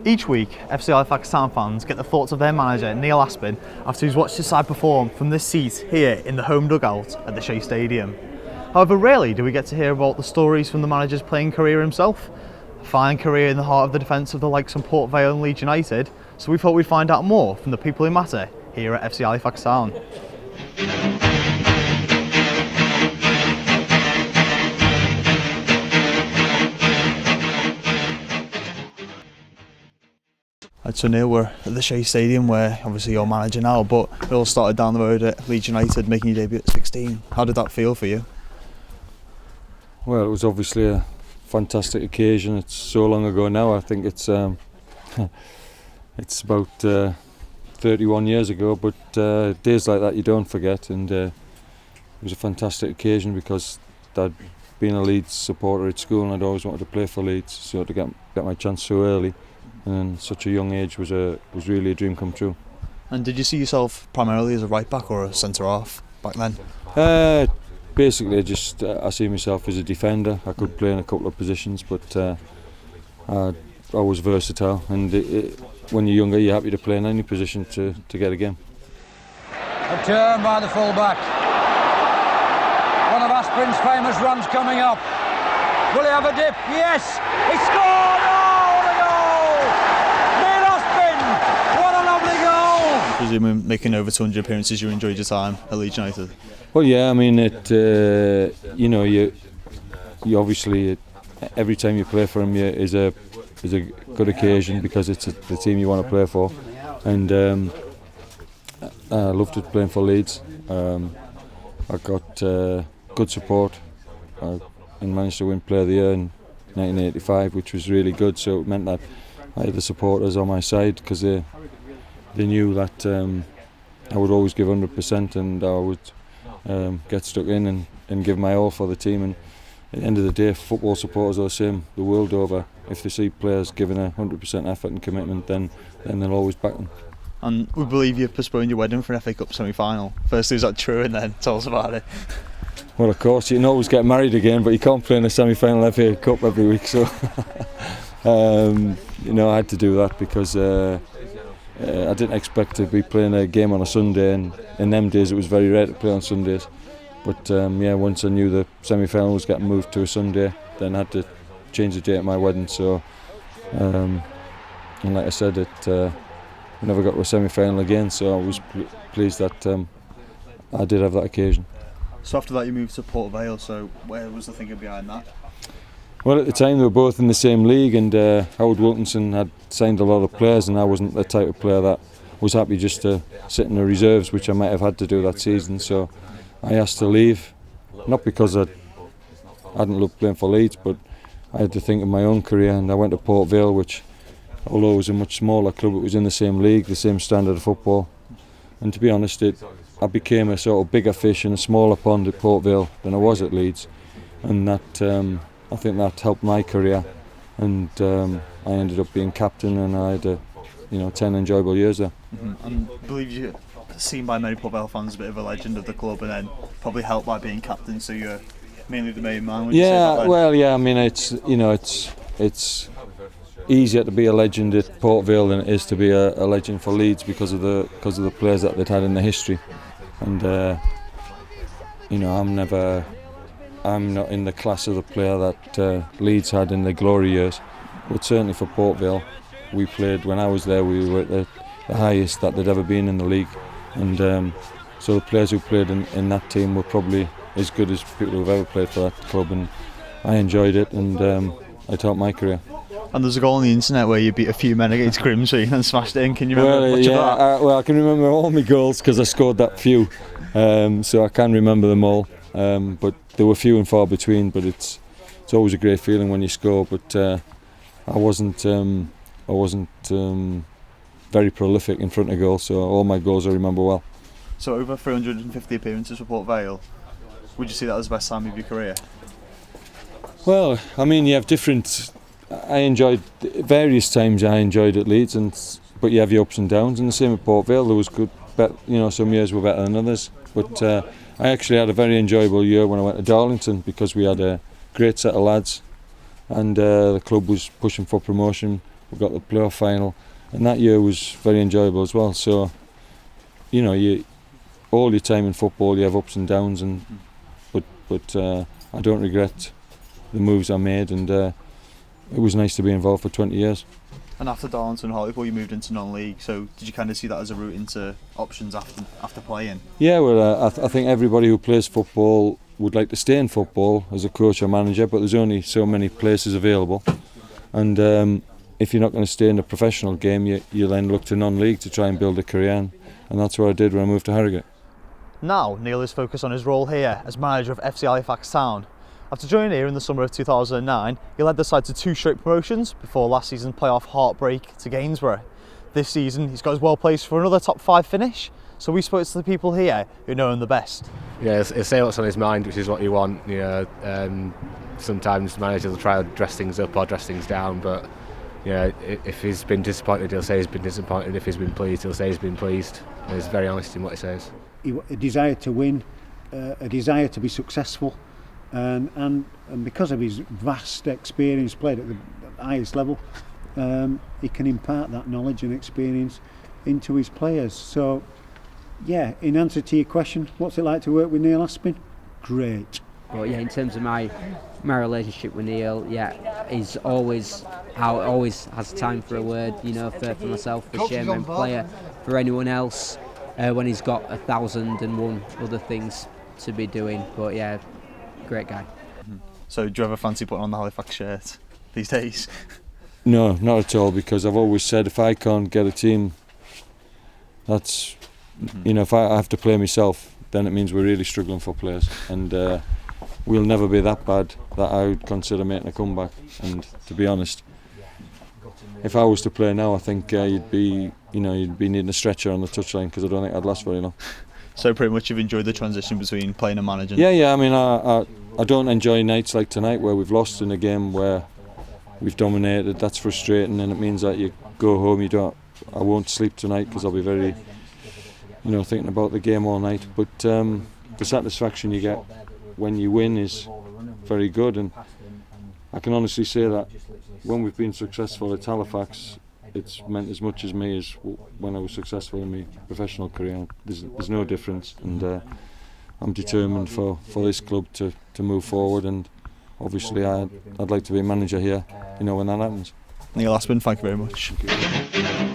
Each week, FC Halifax Town fans get the thoughts of their manager, Neil Aspin, after he's watched his side perform from this seat here in the home dugout at the Shea Stadium. However, rarely do we get to hear about the stories from the manager's playing career himself. A fine career in the heart of the defence of the likes of Port Vale and Leeds United, so we thought we'd find out more from the people who matter here at FC Halifax Town. So Neil, we're at the Shea Stadium where obviously you're manager now, but it all started down the road at Leeds United, making your debut at 16. How did that feel for you? Well, it was obviously a fantastic occasion. It's so long ago now. I think it's it's about 31 years ago, but days like that you don't forget, and it was a fantastic occasion because I'd been a Leeds supporter at school and I'd always wanted to play for Leeds, so to get my chance so early and such a young age was really a dream come true. And did you see yourself primarily as a right back or a centre half back then? Basically, I see myself as a defender. I could play in a couple of positions, but I was versatile. And when you're younger, you're happy to play in any position to get a game. A turn by the full-back. One of Aspin's famous runs coming up. Will he have a dip? Yes! He scored! Oh, what a goal! Neil Aspin! What a lovely goal! Presuming making over 200 appearances, you enjoyed your time at Leeds United? Well, yeah, I mean, you obviously, every time you play for him is a good occasion because it's the team you want to play for, and I loved it playing for Leeds. I got good support and managed to win Player of the Year in 1985, which was really good. So it meant that I had the supporters on my side because they knew that I would always give 100% and I would get stuck in and give my all for the team. And at the end of the day, football supporters are the same the world over. If they see players giving 100% effort and commitment, then they'll always back them. And we believe you postponed your wedding for an FA Cup semi-final. Firstly, is that true? And then tell us about it. Well, of course, you can always get married again, but you can't play in a semi-final FA Cup every week. So, I had to do that because I didn't expect to be playing a game on a Sunday, and in them days it was very rare to play on Sundays. But once I knew the semi-final was getting moved to a Sunday, then I had to change the date of my wedding. So, and like I said, we never got to a semi-final again. So I was pleased that I did have that occasion. So after that, you moved to Port Vale. So where was the thinking behind that? Well, at the time they were both in the same league, and Howard Wilkinson had signed a lot of players, and I wasn't the type of player that was happy just to sit in the reserves, which I might have had to do that season. So I asked to leave, not because I hadn't loved playing for Leeds, but I had to think of my own career, and I went to Port Vale, which, although it was a much smaller club, it was in the same league, the same standard of football. And to be honest, I became a sort of bigger fish in a smaller pond at Port Vale than I was at Leeds, and that I think that helped my career, and I ended up being captain, and I had 10 enjoyable years there. Mm-hmm. And I believe you're seen by many Port Vale fans a bit of a legend of the club, and then probably helped by being captain, so you're mainly the main man. Would you say that? Well, yeah. I mean, it's easier to be a legend at Port Vale than it is to be a legend for Leeds because of the players that they'd had in the history, and I'm not in the class of the player that Leeds had in their glory years, but certainly for Port Vale, we played, when I was there, we were at the highest that they'd ever been in the league, and so the players who played in that team were probably as good as people who've ever played for that club, and I enjoyed it, and it helped my career. And there's a goal on the internet where you beat a few men against Grimsby and smashed it in. Can you remember much of that? I can remember all my goals because I scored that few, so I can remember them all. But there were few and far between. But it's always a great feeling when you score. But I wasn't very prolific in front of goal, so all my goals I remember well. So over 350 appearances for Port Vale. Would you see that as the best time of your career? Well, I mean, you have different. I enjoyed various times. I enjoyed at Leeds, but you have your ups and downs. And the same at Port Vale. There was good, some years were better than others. But I actually had a very enjoyable year when I went to Darlington because we had a great set of lads, and the club was pushing for promotion we got the playoff final, and that year was very enjoyable as well. So, you know, all your time in football, you have ups and downs, but I don't regret the moves I made, and it was nice to be involved for 20 years. And after Darlington and Hartlepool, you moved into non-league. So did you kind of see that as a route into options after playing? Yeah, well, I think everybody who plays football would like to stay in football as a coach or manager, but there's only so many places available. And if you're not going to stay in the professional game, you'll then look to non-league to try and build a career. And that's what I did when I moved to Harrogate. Now, Neil is focused on his role here as manager of FC Halifax Town. After joining here in the summer of 2009, he led the side to 2 straight promotions before last season's playoff heartbreak to Gainsborough. This season, he's got us well placed for another top 5 finish. So we spoke to the people here who know him the best. Yeah, he'll say what's on his mind, which is what you want. You know, sometimes managers will try to dress things up or dress things down, but yeah, if he's been disappointed, he'll say he's been disappointed. If he's been pleased, he'll say he's been pleased. And he's very honest in what he says. A desire to win, a desire to be successful, and because of his vast experience, played at the highest level, he can impart that knowledge and experience into his players. So, yeah, in answer to your question, what's it like to work with Neil Aspin? Great. But yeah, in terms of my relationship with Neil, yeah, he's always has time for a word, you know, for myself, for Sherman, player, for anyone else, when he's got 1,001 other things to be doing. But yeah, great guy. So do you ever fancy putting on the Halifax shirt these days? No, not at all, because I've always said if I can't get a team, that's, you know, if I have to play myself, then it means we're really struggling for players, and we'll never be that bad that I would consider making a comeback. And to be honest, if I was to play now, I think you'd be needing a stretcher on the touchline, because I don't think I'd last very long. So pretty much you've enjoyed the transition between playing and managing? Yeah. I mean, I don't enjoy nights like tonight where we've lost in a game where we've dominated. That's frustrating, and it means that you go home. I won't sleep tonight because I'll be very, thinking about the game all night. But the satisfaction you get when you win is very good, and I can honestly say that when we've been successful at Halifax, it's meant as much as me as when I was successful in my professional career. There's no difference, and I'm determined for this club to move forward, and obviously I'd like to be a manager here, when that happens. Neil Aspin, thank you very much. Thank you.